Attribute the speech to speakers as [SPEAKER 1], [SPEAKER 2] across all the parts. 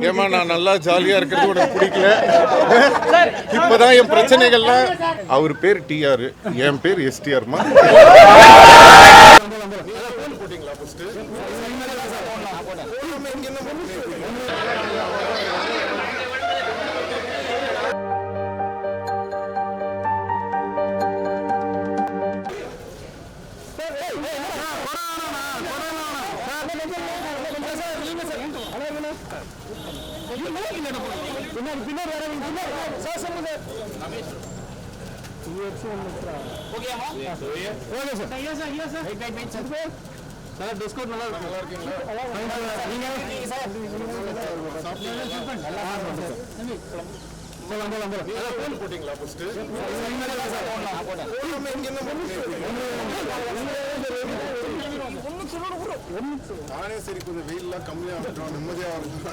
[SPEAKER 1] ஏமா நான் நல்லா ஜாலியா இருக்கிறது உனக்கு பிடிக்கல. இப்பதான் என் பிரச்சனைகள்லாம் அவர் பேர் டிஆர், என் பேர் எஸ்டிஆர்மா.
[SPEAKER 2] டிஸ்கவுண்ட் நல்லா
[SPEAKER 1] நானே சரி கொஞ்சம் வெயில்லாம் கம்மியா இருக்கும், நிம்மதியா இருக்கும்.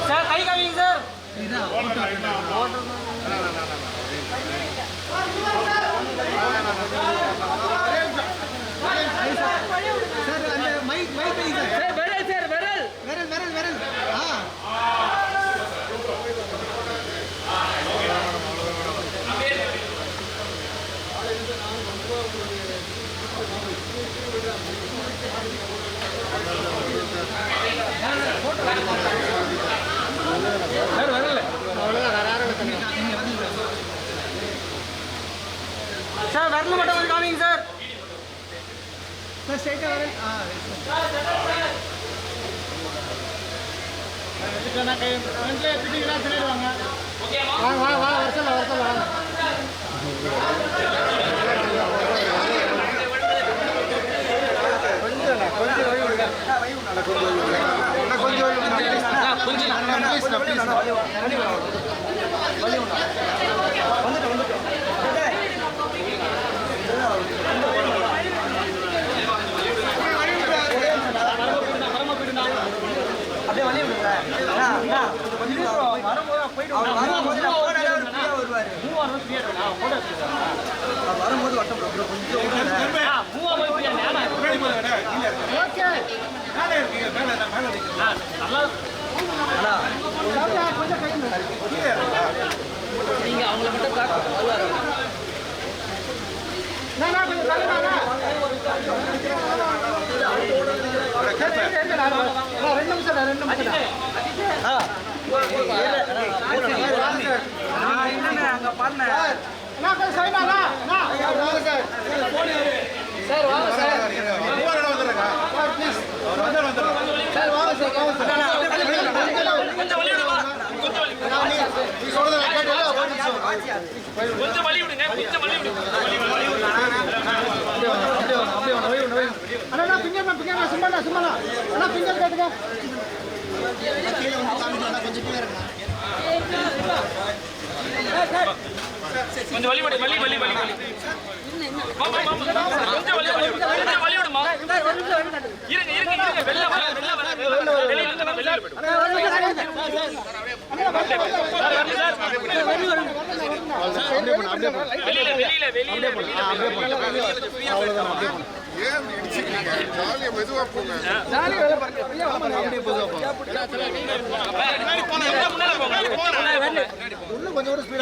[SPEAKER 3] சார் கை காமிங்க சார். சார் அந்த மைக் சார் விரல் சார் விரல் விரல் விரல் விரல் சார் வரல மட்டும் வந்து காமிங்க சார். சார் ஸ்ட்ரைட்டா வரல. இதுக்கான கை வந்து பிடிங்களா சொல்லிடுவாங்க. வாங்க வாங்க வாங்க வரசல வரசல வாங்க. கொஞ்சம் வழி விடுங்க. அப்படியே வழி விடுங்க. வரும்போது
[SPEAKER 4] நீங்க அவங்கள மட்டும் கொஞ்சம் வழி விடுங்க, கொஞ்சம் வழி விடுங்க.
[SPEAKER 3] அண்ணா பிங்க சும்மா அண்ணா பிங்க கேட்டுங்க.
[SPEAKER 4] கொஞ்சம் வழி விடு, வழி வழி வழி வழி. கொஞ்சம் வழி வழி கொஞ்சம் வழி விடுமா. இருங்க இருங்க இருங்க, வெளில வர வெளில வர வெளியில இருங்க, வெளியில போய்டு. வெளியில வெளியில வெளியில
[SPEAKER 1] ஏன் இடிச்சுக்கிறீங்க? ஜாலியா மெதுவா போங்க.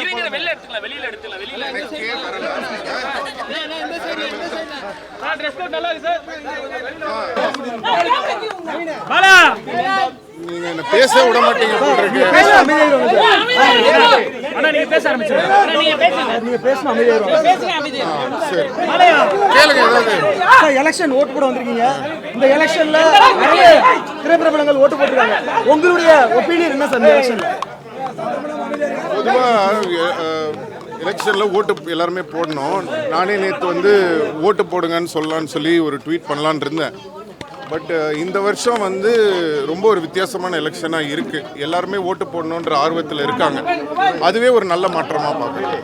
[SPEAKER 4] இருங்க, வெளில எடுத்துக்கலாம், வெளியில எடுத்துக்கலாம், வெளியில ட்ரெஸ் கோட் நல்லா இருக்கு சார். பாலா
[SPEAKER 1] நீங்க என்ன பேச விட மாட்டீங்க போல இருக்கு.
[SPEAKER 4] அண்ணா நீங்க பேச ஆரம்பிச்சுங்க. நீங்க பேசுங்க,
[SPEAKER 2] நீங்க பேசணும் அமைதியாயிருவாங்க.
[SPEAKER 4] பேசுங்க அமைதியா.
[SPEAKER 1] சரி கேளுங்க ஏதாவது.
[SPEAKER 2] சார் எலெக்ஷன் ஓட்டு போட வந்திருக்கீங்க. இந்த எலெக்ஷன்ல நிறைய திரைப்பிரபலங்கள் ஓட்டு போட்டுருக்காங்க. உங்களுடைய ஒப்பீனியன் என்ன சார் இந்த எலெக்ஷன்ல?
[SPEAKER 1] பொதுவா எலெக்ஷன்ல ஓட்டு எல்லாருமே போடணும். நானே நேற்று வந்து ஓட்டு போடுங்கன்னு சொல்லலான்னு சொல்லி ஒரு ட்வீட் பண்ணலான்னு இருந்தேன். பட் இந்த வருஷம் வந்து ரொம்ப ஒரு வித்தியாசமான எலெக்ஷனாக இருக்குது. எல்லாருமே ஓட்டு போடணுன்ற ஆர்வத்தில் இருக்காங்க. அதுவே ஒரு நல்ல மாற்றமாக பார்க்குறேன்.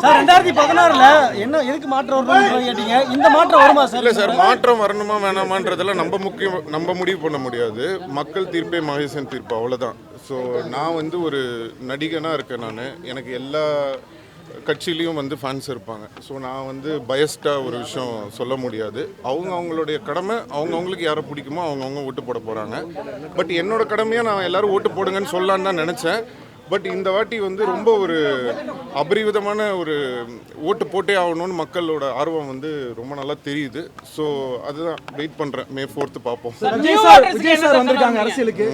[SPEAKER 2] சார் 2016ல என்ன எதுக்கு மாற்றம் வரும்னு கேட்டீங்க. இந்த மாற்றம் வருமா சார்?
[SPEAKER 1] இல்லை சார், மாற்றம் வரணுமா வேணாமான்றதெல்லாம் நம்ம முடிவு பண்ண முடியாது. மக்கள் தீர்ப்பே மகேசன் தீர்ப்பு, அவ்வளோதான். ஸோ நான் வந்து ஒரு நடிகனாக இருக்கேன். நான் எனக்கு எல்லா கட்சியிலையும் வந்து ஃபேன்ஸ் இருப்பாங்க. ஸோ நான் வந்து பயஸ்டாக ஒரு விஷயம் சொல்ல முடியாது. அவங்களுடைய கடமை, அவங்களுக்கு யாரை பிடிக்குமோ அவங்கவுங்க ஓட்டு போட போகிறாங்க. பட் என்னோட கடமையாக நான் எல்லோரும் ஓட்டு போடுங்கன்னு சொல்லலான்னு தான் நினச்சேன். பட் இந்த வாட்டி வந்து ரொம்ப ஒரு அபரிவிதமான ஒரு ஓட்டு போட்டே ஆகணும்னு மக்களோட ஆர்வம் வந்து ரொம்ப நல்லா தெரியுது. ஸோ அதுதான் வெயிட் பண்ணுறேன். May 4th பார்ப்போம்.
[SPEAKER 2] விஜய் சார் வந்திருக்காங்க அரசியலுக்கு.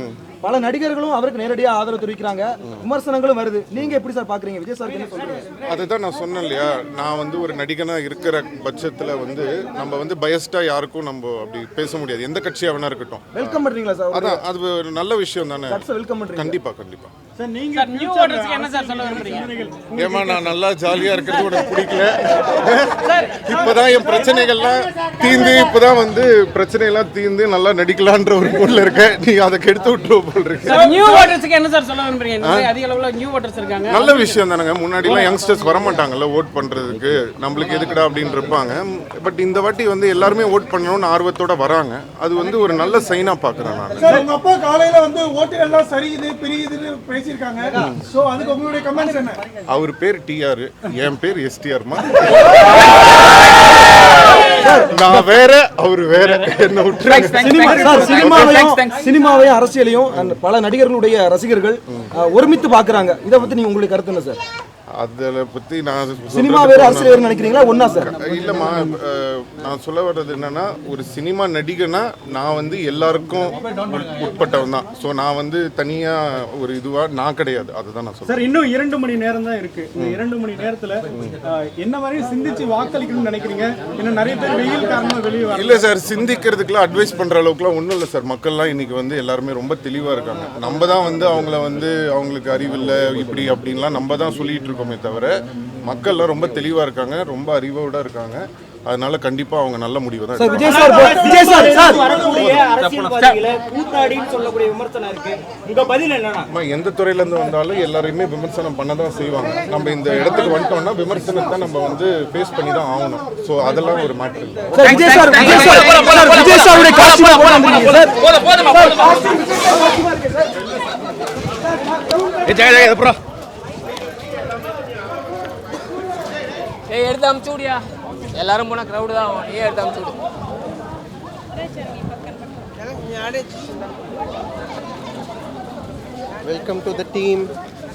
[SPEAKER 2] பல நடிகர்களும் அவருக்கு நேரடியாக ஆதரவு தெரிவிக்கிறாங்க. விமர்சனங்களும் வருது. நீங்க எப்படி சார் பாக்குறீங்க? விஜய் சார் என்ன சொல்றீங்க?
[SPEAKER 1] அதுதான் நான் சொன்னேன் இல்லையா, நான் வந்து ஒரு நடிகனாக இருக்கிற பட்சத்தில் வந்து நம்ம வந்து பயஸ்டாக யாருக்கும் நம்ம அப்படி பேச முடியாது. எந்த கட்சியாக வேணா இருக்கட்டும்.
[SPEAKER 2] வெல்கம் பண்றீங்களா சார்?
[SPEAKER 1] அதான் அது ஒரு நல்ல விஷயம் தானே.
[SPEAKER 2] வெல்கம் பண்றீங்க.
[SPEAKER 1] கண்டிப்பா.
[SPEAKER 2] சார் நீங்க
[SPEAKER 4] நியூ ஓட்டர்ஸ்க்கு என்ன சார் சொல்ல விரும்புறீங்க?
[SPEAKER 1] ஏமா நான் நல்லா ஜாலியாக இருக்கிறது உனக்கு பிடிக்கல. இப்போதான் என் பிரச்சனைகள்லாம் தீர்ந்து, இப்போதான் வந்து பிரச்சனையெல்லாம் தீர்ந்து நல்லா நடிக்கலான்ற ஒரு பொருள் இருக்கேன். நீ அதை கெடுத்து விட்டுருவ போல் இருக்கு.
[SPEAKER 4] நியூ ஓட்டர்ஸ்க்கு என்ன சார் சொல்ல விரும்புறீங்க? அதிக அளவுல நியூ ஓட்டர்ஸ் இருக்காங்க.
[SPEAKER 1] நல்ல விஷயம் தானங்க. முன்னாடிலாம் யங்ஸ்டர்ஸ் வரமாட்டாங்கல்ல ஓட் பண்றதுக்கு, நம்மளுக்கு எதுக்குடா அப்படின்னு இருப்பாங்க. பட் இந்த வாட்டி வந்து எல்லாருமே ஓட் பண்ணணும்னு ஆர்வத்தோட வராங்க. அது வந்து ஒரு நல்ல சைனா பார்க்குறேன் நான்.
[SPEAKER 3] சார் உங்க அப்பா காலையில வந்து ஓட்டு எல்லாம் சரியுது பிரியுதுன்னு பேசியிருக்காங்க. சோ அதுக்கு உங்களுடைய கமெண்ட்ஸ் என்ன?
[SPEAKER 1] அவர் பேர் டிஆர், என் பேர் எஸ்டிஆர்மா. நான் வேற, அவர் வேற. என்ன
[SPEAKER 2] சினிமாவையும் அரசியலையும் பல நடிகர்களுடைய ரசிகர்கள் ஒருமித்து பாக்குறாங்க. இதை பத்தி நீங்க உங்களுக்கு கருத்து என்ன சார்?
[SPEAKER 1] அதில் பற்றி நான்
[SPEAKER 2] சினிமா வேறு அரசியல் வேறு நினைக்கிறீங்களா? ஒன்றா சார்?
[SPEAKER 1] இல்லைம்மா, நான் சொல்ல வர்றது என்னன்னா, ஒரு சினிமா நடிகனா நான் வந்து எல்லாருக்கும் உட்பட்டவன் தான். ஸோ நான் வந்து தனியாக ஒரு இதுவாக நான் கிடையாது. அதுதான் நான் சொல்றேன்.
[SPEAKER 3] சார் இன்னும் 2 மணி நேரம் தான் இருக்கு. இந்த 2 மணி நேரத்தில் என்ன மாதிரி சிந்திச்சு வாக்களிக்கணும்னு நினைக்கிறீங்க? இன்னும் நிறைய பேர் வெயில் காரணமாக வெளியே வர.
[SPEAKER 1] இல்லை சார், சிந்திக்கிறதுக்குலாம் அட்வைஸ் பண்ணுற அளவுக்குலாம் ஒன்றும் இல்லை சார். மக்கள்லாம் இன்னைக்கு வந்து எல்லாருமே ரொம்ப தெளிவாக இருக்காங்க. நம்ம தான் வந்து அவங்களுக்கு அறிவில்லை இப்படி அப்படின்லாம் நம்ம தான் சொல்லிட்டு இருக்கோம். தவிர மக்கள்லாம் ரொம்ப தெளிவா இருக்காங்க, ரொம்ப அறிவோட இருக்காங்க. அதனால கண்டிப்பா அவங்க நல்ல முடிவு தான்.
[SPEAKER 2] விஜய் சார்
[SPEAKER 5] வரக்கூடிய அரசியல்வாதிகளை கூத்தாடின்னு சொல்லக்கூடிய விமர்சனம் இருக்கு. உங்க பதில் என்னன்னா?
[SPEAKER 1] எந்த துறையில இருந்து வந்தாலும் எல்லாரையுமே விமர்சனம் பண்ண தான் செய்வாங்க. நம்ம இந்த இடத்துக்கு வந்துட்டோம்னா விமர்சனத்தை நம்ம வந்து ஃபேஸ் பண்ணி தான் ஆகணும். ஸோ அதெல்லாம் ஒரு மேட்டர் இல்லை.
[SPEAKER 2] விஜய் சாருடைய காட்சி
[SPEAKER 6] ஏய் எடுத்து அமுச்சு விடியா எல்லாரும் போனா கிரௌடு தான் ஆகும் நீயே எடுத்து அமுச்சு விடு
[SPEAKER 7] Welcome to the team.